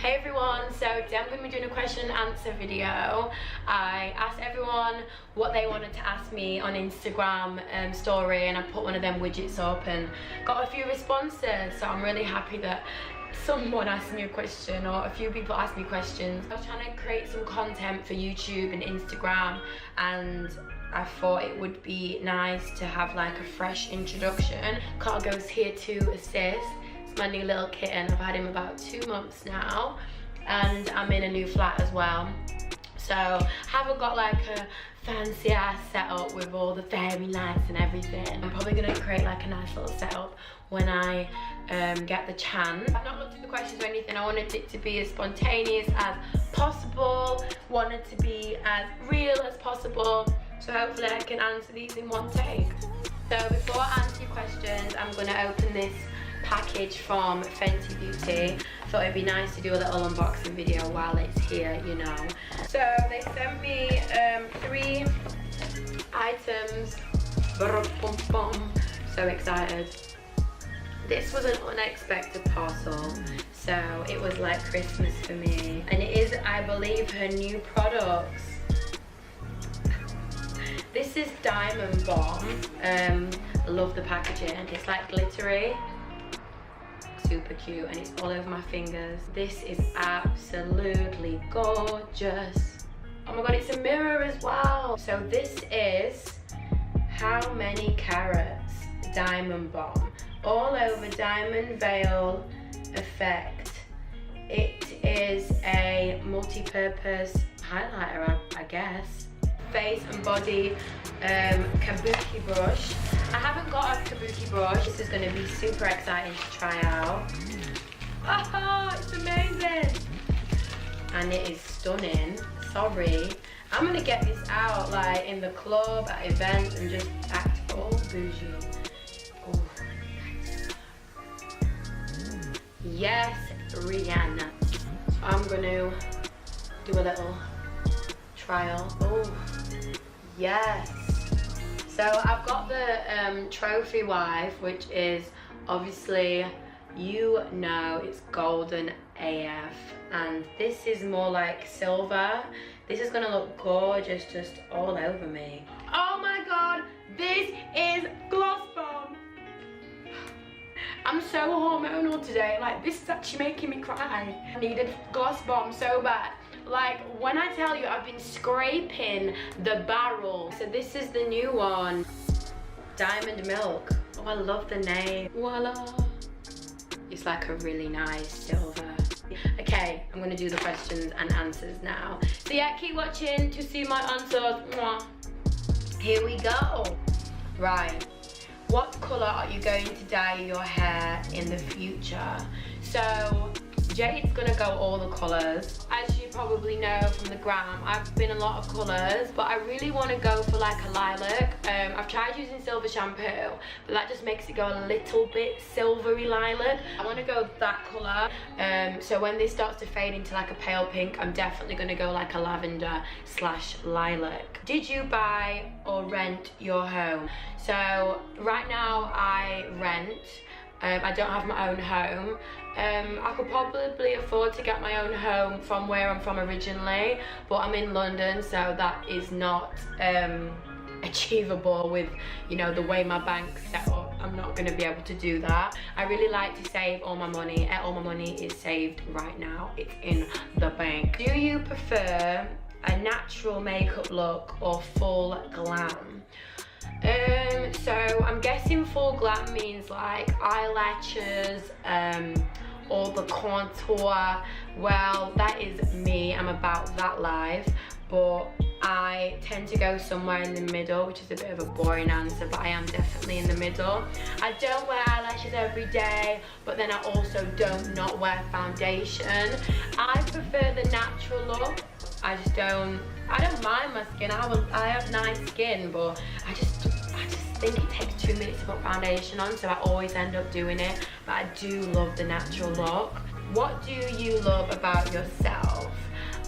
Hey everyone, so today I'm going to be doing a question and answer video. I asked everyone what they wanted to ask me on Instagram story, and I put one of them widgets up and got a few responses, so I'm really happy that someone asked me a question, or a few people asked me questions. I was trying to create some content for YouTube and Instagram, and I thought it would be nice to have like a fresh introduction. Cargo's here to assist. My new little kitten. I've had him about 2 months now, and I'm in a new flat as well, so I haven't got like a fancy ass setup with all the fairy lights and everything. I'm probably gonna create like a nice little setup when I get the chance. I've not looked at the questions or anything. I wanted it to be as spontaneous as possible, wanted to be as real as possible, so hopefully I can answer these in one take. So before I answer your questions, I'm gonna open this package from Fenty Beauty. Thought it'd be nice to do a little unboxing video while it's here, you know. So they sent me 3 items. So excited. This was an unexpected parcel, so it was like Christmas for me. And it is, I believe, her new products. This is Diamond Bomb. I love the packaging. It's like glittery. Super cute, and it's all over my fingers. This is absolutely gorgeous. Oh my god, it's a mirror as well. So this is How Many Carats Diamond Bomb, all over diamond veil effect. It is a multi-purpose highlighter, I guess. Face and body kabuki brush. I haven't got a kabuki brush. This is going to be super exciting to try out. Oh, it's amazing. And it is stunning. Sorry. I'm going to get this out like in the club, at events, and just act all bougie. Oh, yes, Rihanna. So I'm going to do a little trial. Oh, yes. So I've got the trophy wife, which is obviously, you know, it's golden AF, and this is more like silver. This is gonna look gorgeous just all over me. Oh my god, this is Gloss Bomb. I'm so hormonal today, like this is actually making me cry. I needed Gloss Bomb so bad. Like, when I tell you, I've been scraping the barrel. So this is the new one, Diamond Milk. Oh, I love the name. Voila. It's like a really nice silver. Okay, I'm gonna do the questions and answers now. So yeah, keep watching to see my answers. Mwah. Here we go. Right, what color are you going to dye your hair in the future? So Jade's gonna go all the colors. As you probably know from the gram, I've been a lot of colors, but I really want to go for like a lilac. I've tried using silver shampoo, but that just makes it go a little bit silvery lilac. I want to go that color. So when this starts to fade into like a pale pink, I'm definitely gonna go like a lavender / lilac. Did you buy or rent your home? So right now I rent. I don't have my own home. I could probably afford to get my own home from where I'm from originally, but I'm in London, so that is not achievable with, you know, the way my bank's set up. I'm not going to be able to do that. I really like to save all my money. All my money is saved right now. It's in the bank. Do you prefer a natural makeup look or full glam? So I'm guessing full glam means like eyelashes, all the contour. Well, that is me. I'm about that life, but I tend to go somewhere in the middle, which is a bit of a boring answer, but I am definitely in the middle. I don't wear eyelashes every day, but then I also don't not wear foundation. I prefer the natural look. I don't mind my skin. I have nice skin, but I just think it takes 2 minutes to put foundation on, so I always end up doing it. But I do love the natural look. What do you love about yourself?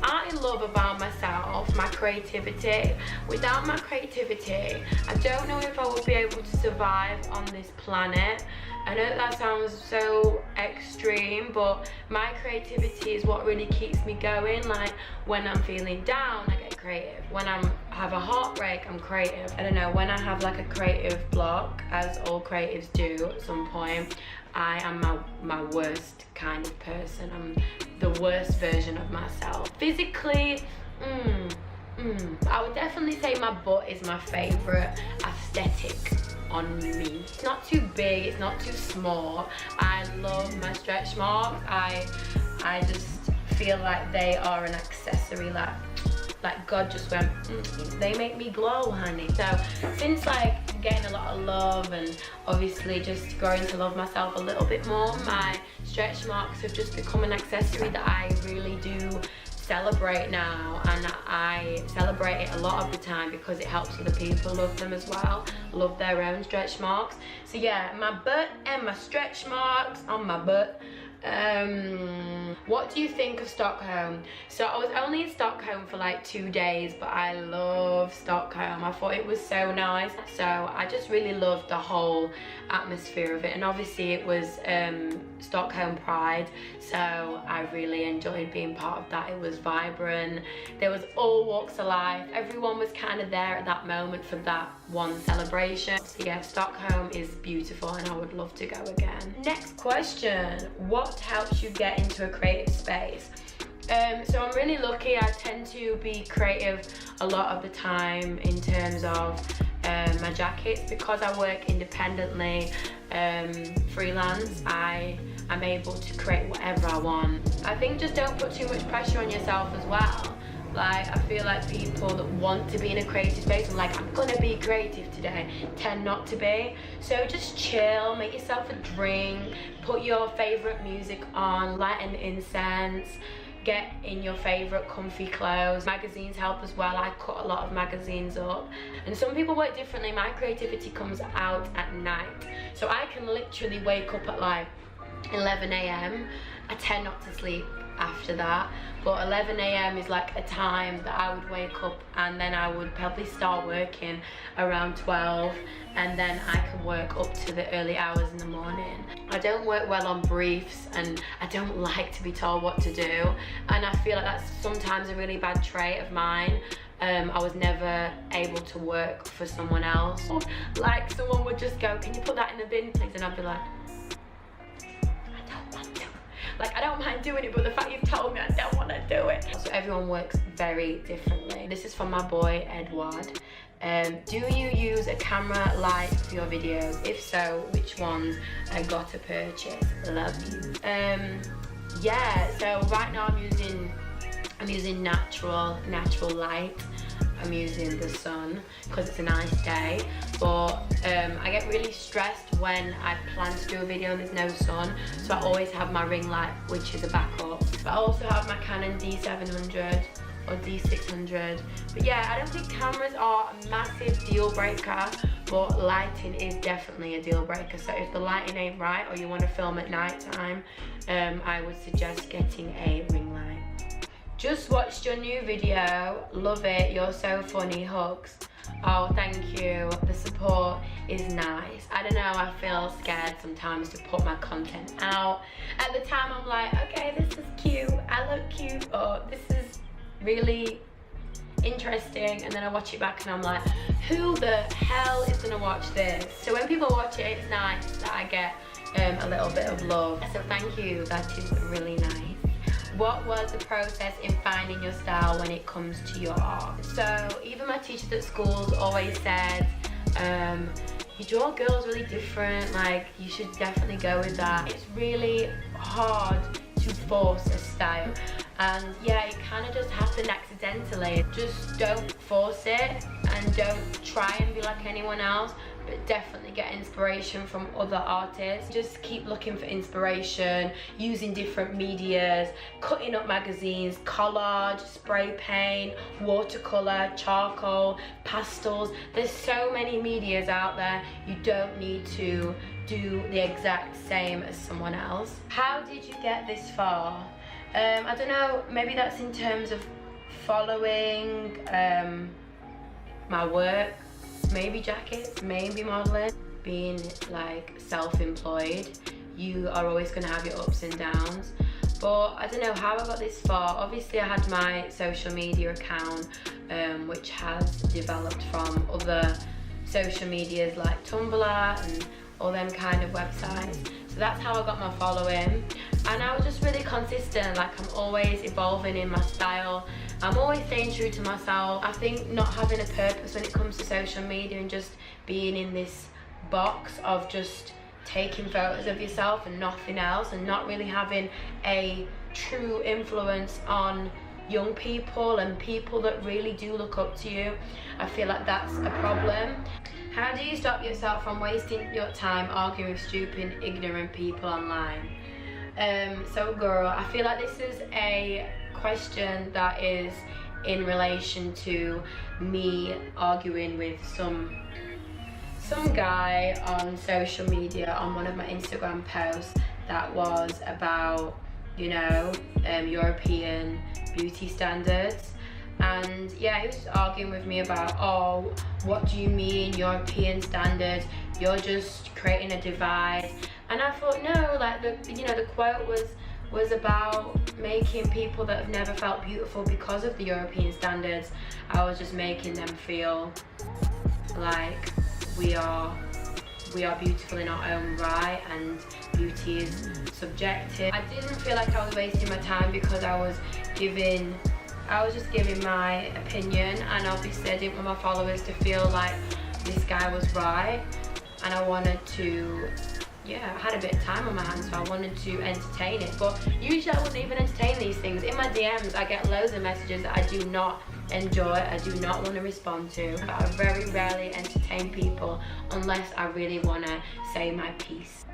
I love about myself, my creativity. Without my creativity, I don't know if I would be able to survive on this planet. I know that sounds so extreme, but my creativity is what really keeps me going. Like when I'm feeling down, I get creative. When I have a heartbreak, I'm creative. I don't know, when I have like a creative block, as all creatives do at some point, I am my worst kind of person. I'm the worst version of myself. Physically, I would definitely say my butt is my favorite aesthetic on me. It's not too big, it's not too small. I love my stretch marks. I just feel like they are an accessory, like God just went, they make me glow, honey. So since like getting a lot of love and obviously just growing to love myself a little bit more, my stretch marks have just become an accessory that I really do celebrate now, and I celebrate it a lot of the time because it helps other people love them as well, love their own stretch marks. So yeah, my butt and my stretch marks on my butt. What do you think of Stockholm? So I was only in Stockholm for like 2 days, but I love Stockholm. I thought it was so nice. So I just really loved the whole atmosphere of it, and obviously it was Stockholm Pride, so I really enjoyed being part of that. It was vibrant, there was all walks of life, everyone was kind of there at that moment for that one celebration. So yeah, Stockholm is beautiful and I would love to go again. Next question, what helps you get into a creative space? So I'm really lucky. I tend to be creative a lot of the time in terms of my jackets, because I work independently, freelance. I'm able to create whatever I want. I think just don't put too much pressure on yourself as well. Like, I feel like people that want to be in a creative space and like, I'm gonna be creative today, tend not to be. So just chill, make yourself a drink, put your favorite music on, light an incense, get in your favorite comfy clothes. Magazines help as well. I cut a lot of magazines up, and some people work differently. My creativity comes out at night, so I can literally wake up at like 11 a.m. I tend not to sleep after that, but 11 a.m. is like a time that I would wake up, and then I would probably start working around 12, and then I can work up to the early hours in the morning. I don't work well on briefs, and I don't like to be told what to do, and I feel like that's sometimes a really bad trait of mine. I was never able to work for someone else. Like, someone would just go, can you put that in the bin please? And I'd be like, I don't mind doing it, but the fact you've told me, I don't want to do it. So everyone works very differently. This is from my boy, Edward. Do you use a camera light for your videos? If so, which ones I got to purchase? Love you. Yeah, so right now I'm using natural light. I'm using the sun because it's a nice day, but I get really stressed when I plan to do a video and there's no sun, so I always have my ring light, which is a backup. But I also have my Canon D700 or D600. But yeah, I don't think cameras are a massive deal breaker, but lighting is definitely a deal breaker. So if the lighting ain't right or you want to film at night time, I would suggest getting a ring light. Just watched your new video, love it, you're so funny, hugs. Oh, thank you, the support is nice. I don't know, I feel scared sometimes to put my content out. At the time I'm like, okay, this is cute, I look cute, or this is really interesting, and then I watch it back and I'm like, who the hell is gonna watch this? So when people watch it, it's nice that I get a little bit of love. So thank you, that is really nice. What was the process in finding your style when it comes to your art? So even my teachers at schools always said, you draw girls really different, like you should definitely go with that. It's really hard to force a style, and yeah, it kind of just happened accidentally. Just don't force it and don't try and be like anyone else, but definitely get inspiration from other artists. Just keep looking for inspiration, using different medias, cutting up magazines, collage, spray paint, watercolor, charcoal, pastels. There's so many medias out there. You don't need to do the exact same as someone else. How did you get this far? I don't know, maybe that's in terms of following my work, maybe jackets, maybe modeling. Being like self-employed, you are always going to have your ups and downs. But I don't know how I got this far. Obviously I had my social media account, which has developed from other social medias like Tumblr and all them kind of websites. So that's how I got my following, and I was just really consistent. Like, I'm always evolving in my style, I'm always staying true to myself. I think not having a purpose when it comes to social media and just being in this box of just taking photos of yourself and nothing else, and not really having a true influence on young people and people that really do look up to you, I feel like that's a problem. How do you stop yourself from wasting your time arguing with stupid, ignorant people online? So girl, I feel like this is a question that is in relation to me arguing with some guy on social media on one of my Instagram posts that was about, you know, European beauty standards. And yeah, he was arguing with me about, oh, what do you mean European standards? You're just creating a divide. And I thought, no, like the quote was about making people that have never felt beautiful because of the European standards. I was just making them feel like we are beautiful in our own right, and beauty is subjective. I didn't feel like I was wasting my time because I was just giving my opinion, and obviously I didn't want my followers to feel like this guy was right, and I wanted to, yeah, I had a bit of time on my hands, so I wanted to entertain it. But usually I wouldn't even entertain these things. In my DMs I get loads of messages that I do not enjoy, I do not want to respond to. But I very rarely entertain people unless I really want to say my piece.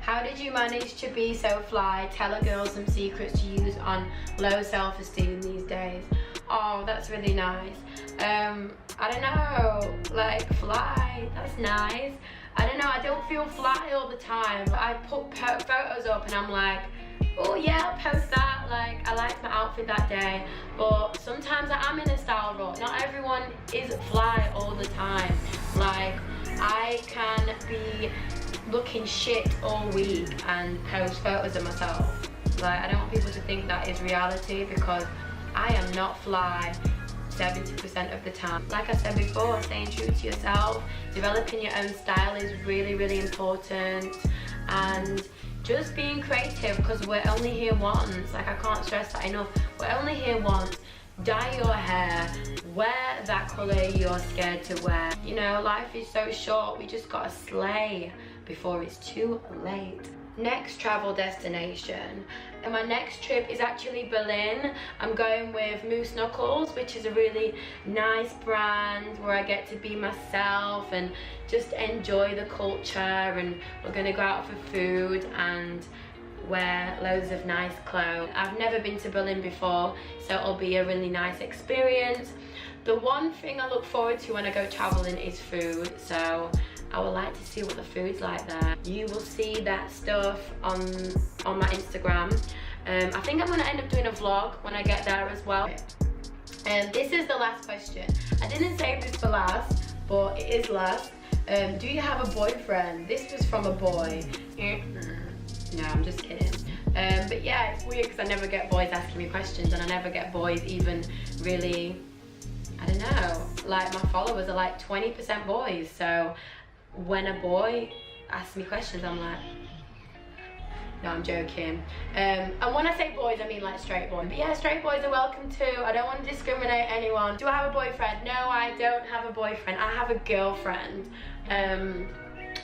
How did you manage to be so fly? Tell a girl some secrets to use on low self-esteem these days. Oh, that's really nice. I don't know, like, fly, that's nice. I don't know, I don't feel fly all the time. I put photos up and I'm like, oh yeah, I'll post that, like, I liked my outfit that day. But sometimes I am in a style rut. Not everyone is fly all the time. Like, I can be looking shit all week and post photos of myself. Like, I don't want people to think that is reality, because I am not fly 70% of the time. Like I said before, staying true to yourself, developing your own style is really, really important, and just being creative, because we're only here once. Like, I can't stress that enough. We're only here once. Dye your hair, wear that colour you're scared to wear. You know, life is so short, we just gotta slay before it's too late. Next travel destination. And my next trip is actually Berlin. I'm going with Moose Knuckles, which is a really nice brand where I get to be myself and just enjoy the culture, and we're gonna go out for food and wear loads of nice clothes. I've never been to Berlin before, so it'll be a really nice experience. The one thing I look forward to when I go traveling is food, so I would like to see what the food's like there. You will see that stuff on my Instagram. I think I'm gonna end up doing a vlog when I get there as well. This is the last question. I didn't save this for last, but it is last. Do you have a boyfriend? This was from a boy. No, I'm just kidding. But yeah, it's weird because I never get boys asking me questions, and I never get boys even really, I don't know, like, my followers are like 20% boys, so when a boy asks me questions, I'm like, no, I'm joking. And when I say boys, I mean like straight boys. But yeah, straight boys are welcome too. I don't want to discriminate anyone. Do I have a boyfriend? No, I don't have a boyfriend. I have a girlfriend.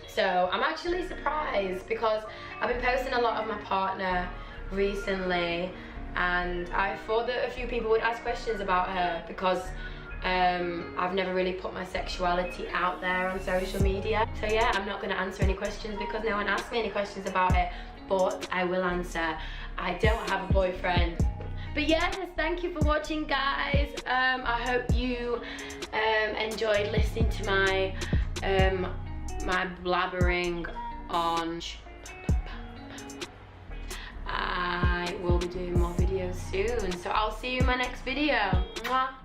So I'm actually surprised, because I've been posting a lot of my partner recently, and I thought that a few people would ask questions about her, because I've never really put my sexuality out there on social media. So yeah, I'm not going to answer any questions because no one asked me any questions about it, but I will answer. I don't have a boyfriend. But yes, thank you for watching, guys. I hope you enjoyed listening to my my blabbering on. I will be doing more videos soon, so I'll see you in my next video. Mwah.